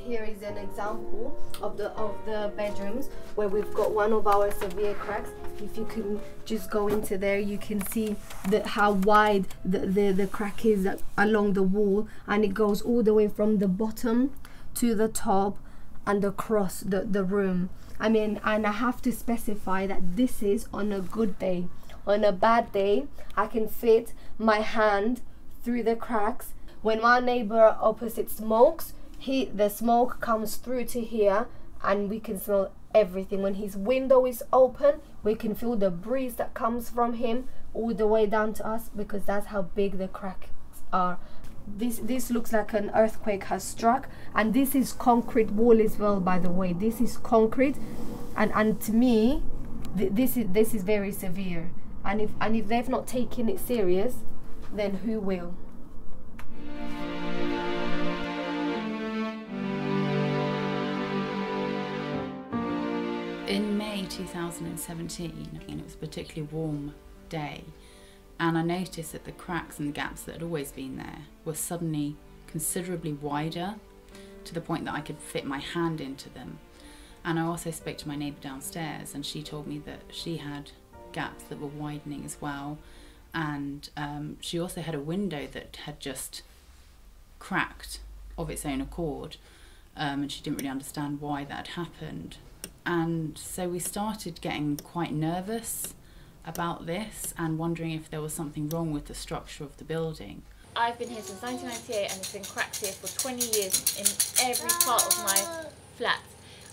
here is an example of the bedrooms where we've got one of our severe cracks. If you can just go into there, you can see how wide the crack is along the wall, and it goes all the way from the bottom to the top and across the room. I mean, and I have to specify that this is on a good day. On a bad day, I can fit my hand through the cracks. When my neighbor opposite smokes, the smoke comes through to here, and we can smell everything. When his window is open, we can feel the breeze that comes from him all the way down to us, because that's how big the cracks are. This looks like an earthquake has struck, and this is concrete wall as well, by the way. This is concrete, and to me, this is very severe. And if they've not taken it serious, then who will? In May 2017, and it was a particularly warm day, and I noticed that the cracks and the gaps that had always been there were suddenly considerably wider, to the point that I could fit my hand into them. And I also spoke to my neighbour downstairs, and she told me that she had gaps that were widening as well, and she also had a window that had just cracked of its own accord, and she didn't really understand why that had happened. And so we started getting quite nervous about this and wondering if there was something wrong with the structure of the building. I've been here since 1998, and there's been cracks here for 20 years in every part of my flat.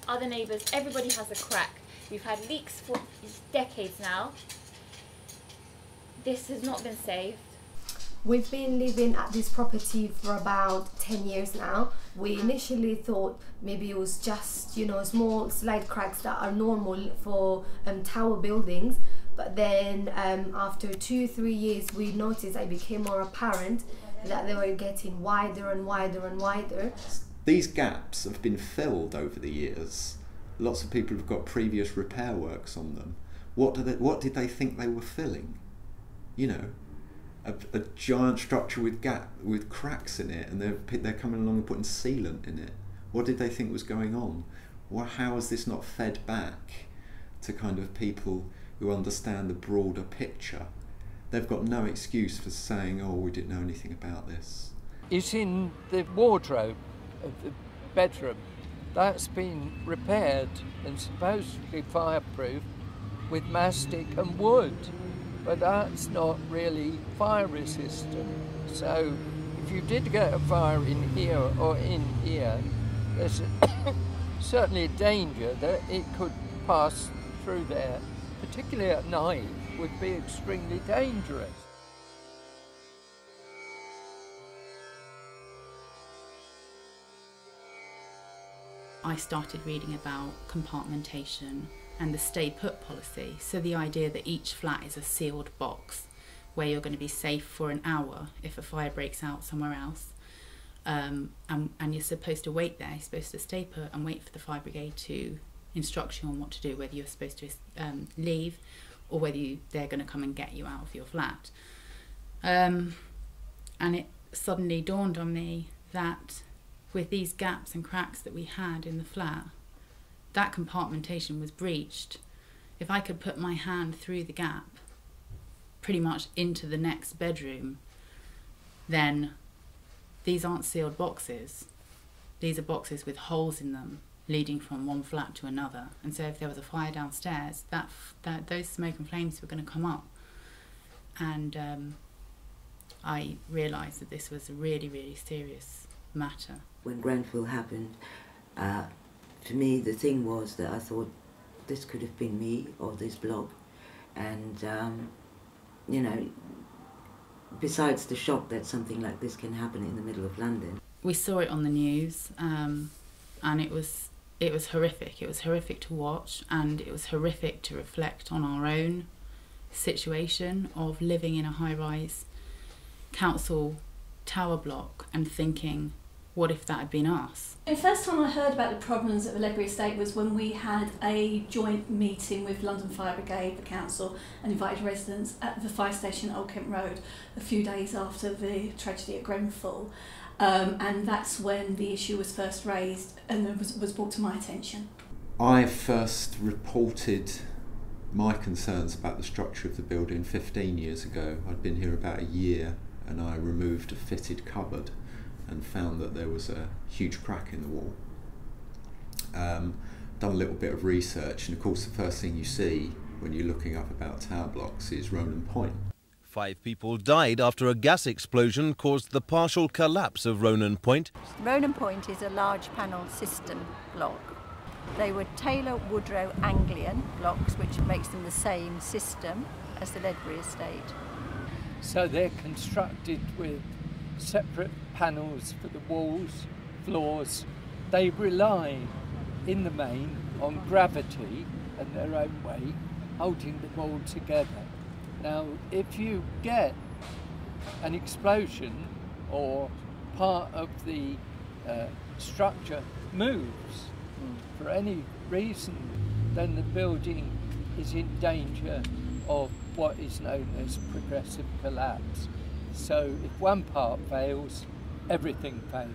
Other neighbours, everybody has a crack. We've had leaks for decades now. This has not been saved. We've been living at this property for about 10 years now. We initially thought maybe it was just, you know, small slight cracks that are normal for tower buildings. But then after 2-3 years, we noticed it became more apparent that they were getting wider and wider and wider. These gaps have been filled over the years. Lots of people have got previous repair works on them. What did they think they were filling? You know, a giant structure with cracks in it, and they're coming along and putting sealant in it. What did they think was going on? Well, how is this not fed back to kind of people who understand the broader picture? They've got no excuse for saying, oh, we didn't know anything about this. It's in the wardrobe of the bedroom. That's been repaired and supposed to be fireproof with mastic and wood, but that's not really fire resistant. So if you did get a fire in here or in here, there's certainly a danger that it could pass through there, particularly at night, would be extremely dangerous. I started reading about compartmentation and the stay put policy. So the idea that each flat is a sealed box where you're going to be safe for an hour if a fire breaks out somewhere else. And you're supposed to wait there, you're supposed to stay put and wait for the fire brigade to instruct you on what to do, whether you're supposed to leave or whether they're going to come and get you out of your flat. And it suddenly dawned on me that with these gaps and cracks that we had in the flat, that compartmentation was breached. If I could put my hand through the gap pretty much into the next bedroom, then these aren't sealed boxes. These are boxes with holes in them leading from one flat to another. And so if there was a fire downstairs, those smoke and flames were going to come up. And I realised that this was a really, really serious matter. When Grenfell happened, for me the thing was that I thought this could have been me or this block, and you know, besides the shock that something like this can happen in the middle of London. We saw it on the news, and it was horrific. It was horrific to watch, and it was horrific to reflect on our own situation of living in a high-rise council tower block and thinking, what if that had been us? The first time I heard about the problems at the Ledbury Estate was when we had a joint meeting with London Fire Brigade, the council, and invited residents at the fire station at Old Kent Road a few days after the tragedy at Grenfell. And that's when the issue was first raised and it was brought to my attention. I first reported my concerns about the structure of the building 15 years ago. I'd been here about a year and I removed a fitted cupboard and found that there was a huge crack in the wall. Done a little bit of research, and of course the first thing you see when you're looking up about tower blocks is Hannan Point. 5 people died after a gas explosion caused the partial collapse of Hannan Point. Hannan Point is a large panel system block. They were Taylor Woodrow Anglian blocks, which makes them the same system as the Ledbury estate. So they're constructed with separate panels for the walls, floors. They rely in the main on gravity and their own weight, holding the wall together. Now, if you get an explosion or part of the structure moves for any reason, then the building is in danger of what is known as progressive collapse. So if one part fails, everything fails.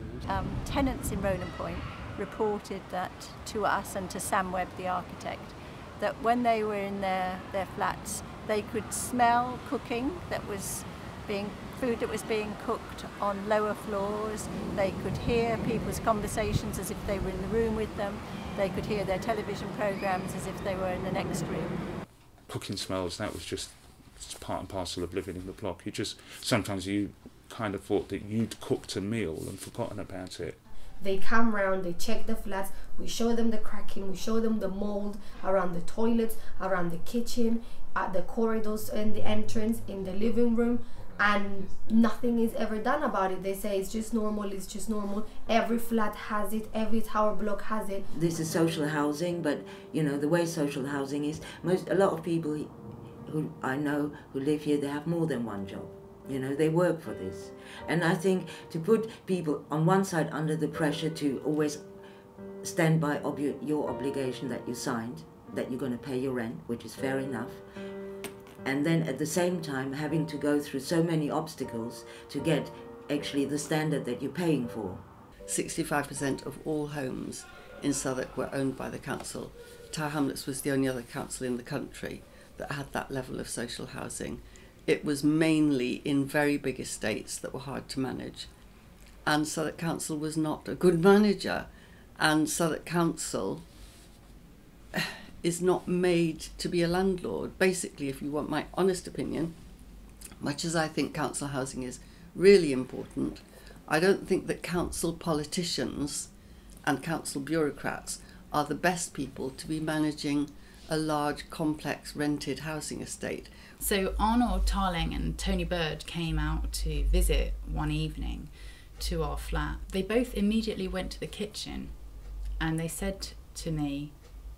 Tenants in Hannan Point reported that to us and to Sam Webb, the architect, that when they were in their flats, they could smell cooking food that was being cooked on lower floors. They could hear people's conversations as if they were in the room with them. They could hear their television programmes as if they were in the next room. Cooking smells, that was just part and parcel of living in the block. Sometimes you kind of thought that you'd cooked a meal and forgotten about it. They come round, they check the flats, we show them the cracking, we show them the mould around the toilets, around the kitchen, at the corridors and the entrance, in the living room, and nothing is ever done about it. They say it's just normal, it's just normal. Every flat has it, every tower block has it. This is social housing, but you know, the way social housing is, a lot of people who I know who live here, they have more than one job. You know, they work for this. And I think to put people on one side under the pressure to always stand by your obligation that you signed, that you're going to pay your rent, which is fair enough, and then at the same time having to go through so many obstacles to get actually the standard that you're paying for. 65% of all homes in Southwark were owned by the council. Tower Hamlets was the only other council in the country that had that level of social housing. It was mainly in very big estates that were hard to manage. And Southwark Council was not a good manager. And Southwark Council is not made to be a landlord. Basically, if you want my honest opinion, much as I think council housing is really important, I don't think that council politicians and council bureaucrats are the best people to be managing a large, complex, rented housing estate. So Arnold Tarling and Tony Bird came out to visit one evening to our flat. They both immediately went to the kitchen and they said to me,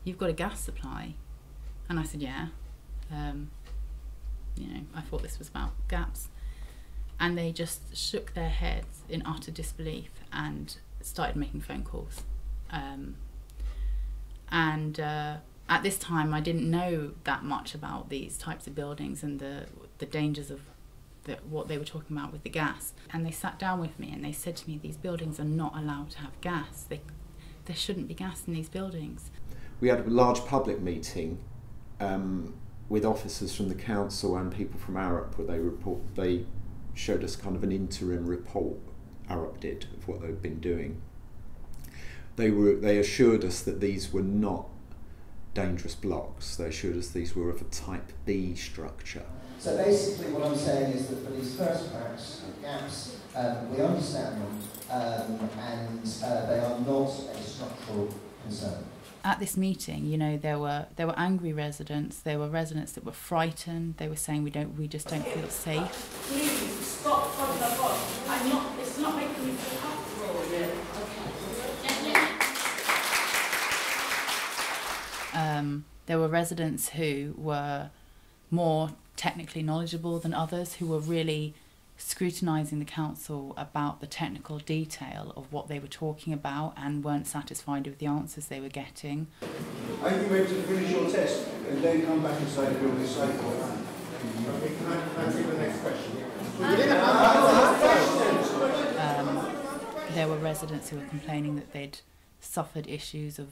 "You've got a gas supply?" And I said, "Yeah." I thought this was about gaps. And they just shook their heads in utter disbelief and started making phone calls. At this time, I didn't know that much about these types of buildings and the dangers of what they were talking about with the gas. And they sat down with me and they said to me, these buildings are not allowed to have gas. There shouldn't be gas in these buildings. We had a large public meeting with officers from the council and people from Arup where they showed us kind of an interim report, Arup did, of what they'd been doing. They assured us that these were not dangerous blocks. They assured us these were of a type B structure. So basically what I'm saying is that for these first cracks and gaps, we understand them and they are not a structural concern. At this meeting, there were angry residents. There were residents that were frightened. They were saying we just don't feel safe. Please stop talking about. It's not making me feel comfortable. There were residents who were more technically knowledgeable than others, who were really scrutinising the council about the technical detail of what they were talking about and weren't satisfied with the answers they were getting. Are you ready to finish your test and then come back and say the building is safe? Can I take the next question? there were residents who were complaining that they'd suffered issues of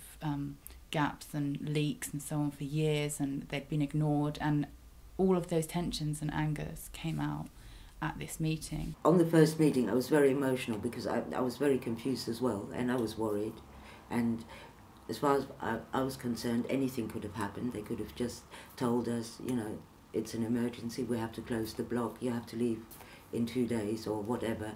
gaps and leaks and so on for years, and they'd been ignored, and all of those tensions and angers came out at this meeting. On the first meeting I was very emotional because I was very confused as well, and I was worried, and as far as I was concerned, anything could have happened. They could have just told us, you know, it's an emergency, we have to close the block, you have to leave in 2 days or whatever.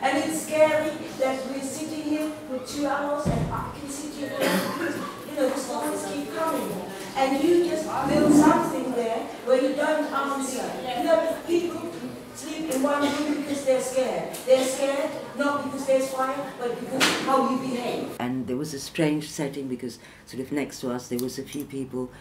And it's scary that we're sitting here for 2 hours and I can sit here because, you know, the stories keep coming. And you just build something there where you don't answer. You know, people sleep in one room because they're scared. They're scared not because there's fire, but because of how you behave. And there was a strange setting because sort of next to us there was a few people,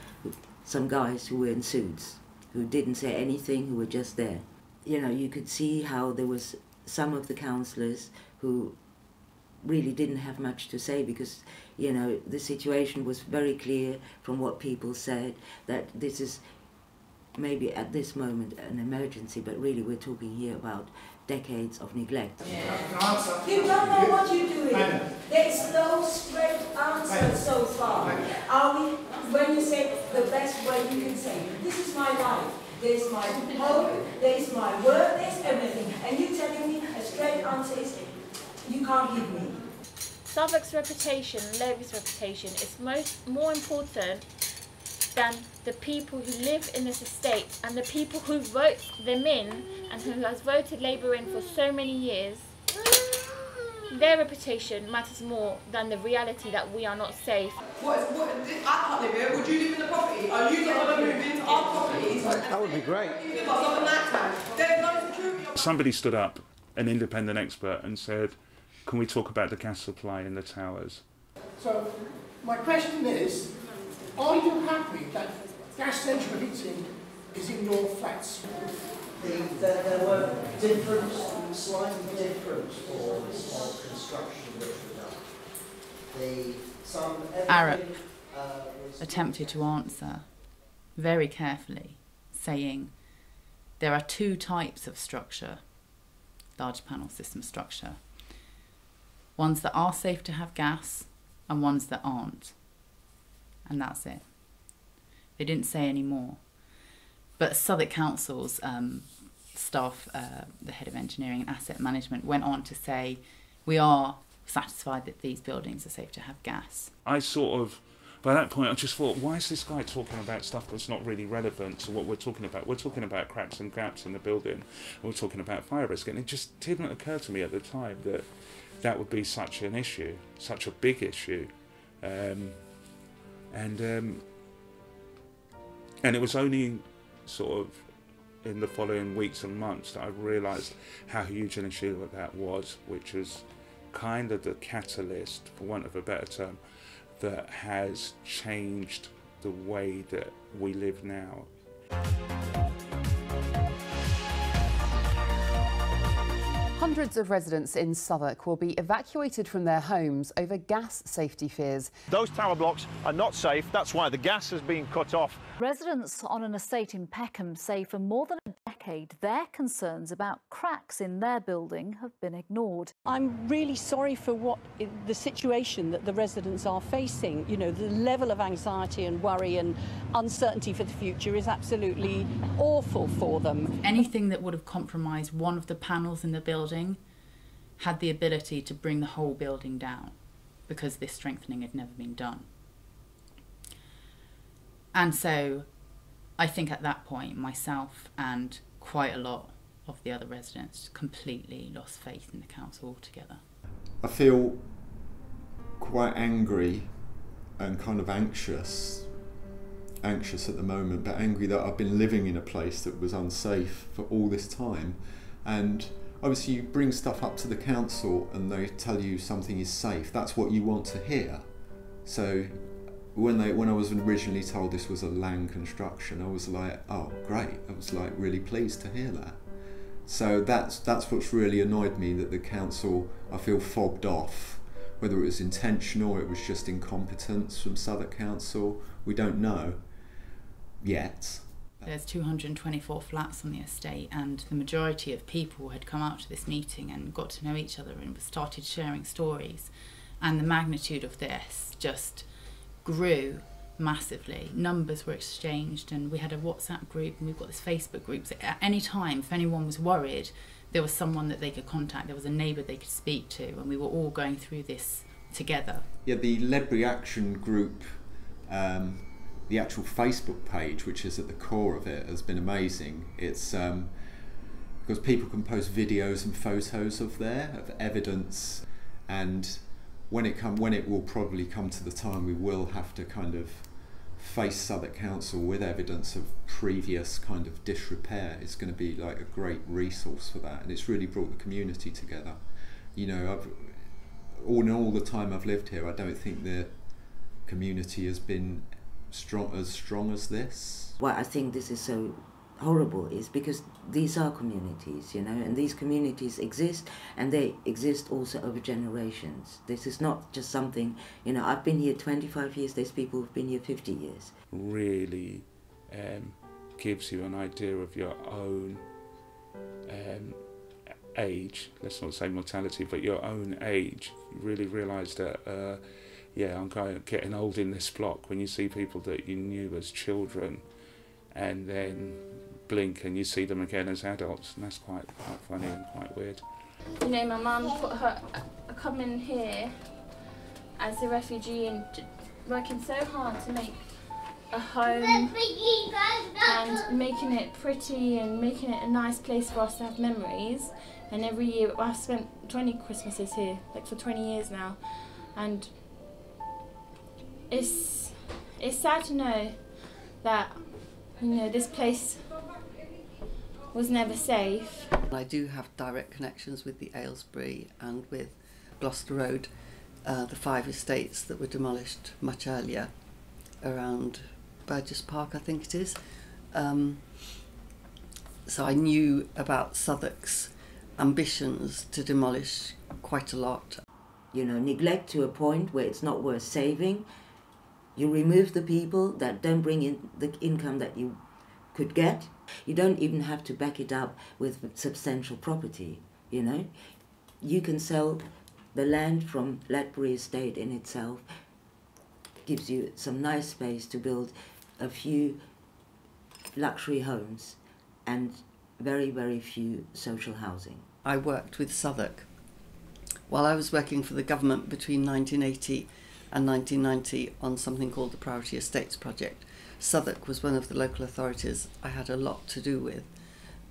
some guys who were in suits, who didn't say anything, who were just there. You know, you could see how there was some of the councillors who really didn't have much to say because, you know, the situation was very clear from what people said that this is maybe at this moment an emergency, but really we're talking here about decades of neglect. You don't know what you're doing. There's no straight answer so far. Are we, when you say the best way you can say, this is my life, there's my home, there's my work, there's everything, and you're telling me a straight answer is you can't give me. Southwark's reputation, Levy's reputation, is more important than the people who live in this estate and the people who vote them in and who has voted Labour in for so many years. Their reputation matters more than the reality that we are not safe. I can't live here. Would you live in the property? Are you not going to move into our properties? That would be great. There's no security. Somebody stood up, an independent expert, and said, can we talk about the gas supply in the towers? So my question is, are you happy that gas central heating is in your flats? There were different, slightly different forms of construction which were done. Arup attempted to answer very carefully, saying there are 2 types of structure, large panel system structure. Ones that are safe to have gas and ones that aren't. And that's it. They didn't say any more. But Southwark Council's staff, the head of engineering and asset management, went on to say, we are satisfied that these buildings are safe to have gas. I sort of, by that point, I just thought, why is this guy talking about stuff that's not really relevant to what we're talking about? We're talking about cracks and gaps in the building, and we're talking about fire risk. And it just didn't occur to me at the time that that would be such an issue, such a big issue. And it was only sort of in the following weeks and months that I realised how huge an issue that was, which was kind of the catalyst, for want of a better term, that has changed the way that we live now. Hundreds of residents in Southwark will be evacuated from their homes over gas safety fears. Those tower blocks are not safe. That's why the gas has been cut off. Residents on an estate in Peckham say for more than a decade their concerns about cracks in their building have been ignored. I'm really sorry for the situation that the residents are facing. You know, the level of anxiety and worry and uncertainty for the future is absolutely awful for them. Anything that would have compromised one of the panels in the building had the ability to bring the whole building down, because this strengthening had never been done. And so I think at that point myself and quite a lot of the other residents completely lost faith in the council altogether. I feel quite angry and kind of anxious at the moment, but angry that I've been living in a place that was unsafe for all this time. And obviously you bring stuff up to the council and they tell you something is safe. That's what you want to hear. So when I was originally told this was a land construction, I was like, oh great, I was like really pleased to hear that. So that's what's really annoyed me, that the council, I feel, fobbed off. Whether it was intentional or it was just incompetence from Southwark Council, we don't know yet. There's 224 flats on the estate, and the majority of people had come out to this meeting and got to know each other and started sharing stories. And the magnitude of this just grew massively. Numbers were exchanged, and we had a WhatsApp group, and we've got this Facebook group. So at any time, if anyone was worried, there was someone that they could contact, there was a neighbour they could speak to, and we were all going through this together. Yeah, the Ledbury Action Group, the actual Facebook page, which is at the core of it, has been amazing. It's because people can post videos and photos of evidence, and when it will probably come to the time we will have to kind of face Southwark Council with evidence of previous kind of disrepair. It's going to be like a great resource for that, and it's really brought the community together. You know, all the time I've lived here, I don't think the community has been as strong as this. Why I think this is so horrible is because these are communities, you know, and these communities exist, and they exist also over generations. This is not just something, you know, I've been here 25 years, there's people who've been here 50 years. Really gives you an idea of your own age, let's not say mortality, but your own age. You really realise that, yeah, I'm getting old in this block when you see people that you knew as children and then blink and you see them again as adults, and that's quite funny and quite weird. You know, my mum put her coming here as a refugee and working so hard to make a home and making it pretty and making it a nice place for us to have memories. And every year, I've spent 20 Christmases here, like for 20 years now, and it's sad to know that, you know, this place was never safe. I do have direct connections with the Aylesbury and with Gloucester Road, the 5 estates that were demolished much earlier around Burgess Park, I think it is. So I knew about Southwark's ambitions to demolish quite a lot. You know, neglect to a point where it's not worth saving. You remove the people that don't bring in the income that you could get. You don't even have to back it up with substantial property, you know. You can sell the land from Ledbury Estate in itself, gives you some nice space to build a few luxury homes and very, very few social housing. I worked with Southwark. While I was working for the government between 1980 and 1990 on something called the Priority Estates Project, Southwark was one of the local authorities I had a lot to do with.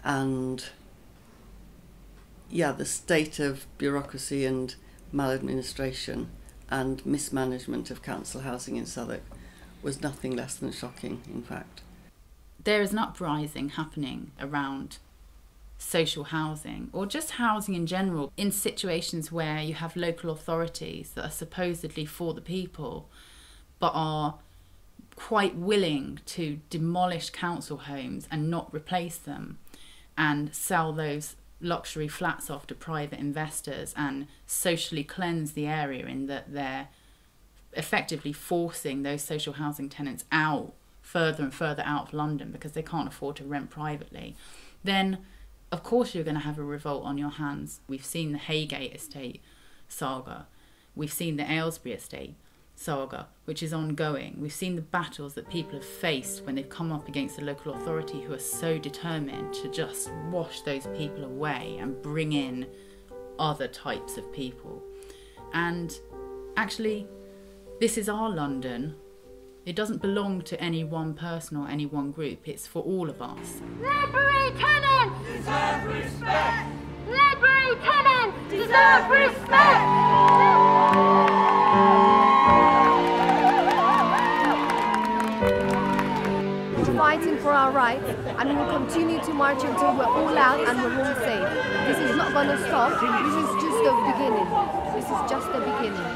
And yeah, the state of bureaucracy and maladministration and mismanagement of council housing in Southwark was nothing less than shocking, in fact. There is an uprising happening around social housing, or just housing in general, in situations where you have local authorities that are supposedly for the people but are quite willing to demolish council homes and not replace them and sell those luxury flats off to private investors and socially cleanse the area, in that they're effectively forcing those social housing tenants out further and further out of London because they can't afford to rent privately. Then of course you're going to have a revolt on your hands. We've seen the Haygate estate saga. We've seen the Aylesbury estate saga, which is ongoing. We've seen the battles that people have faced when they've come up against the local authority who are so determined to just wash those people away and bring in other types of people. And actually, this is our London. It doesn't belong to any one person or any one group. It's for all of us. Ledbury tenants deserve respect! Ledbury tenants deserve respect! We're fighting for our rights, and we will continue to march until we're all out and we're all safe. This is not going to stop. This is just the beginning. This is just the beginning.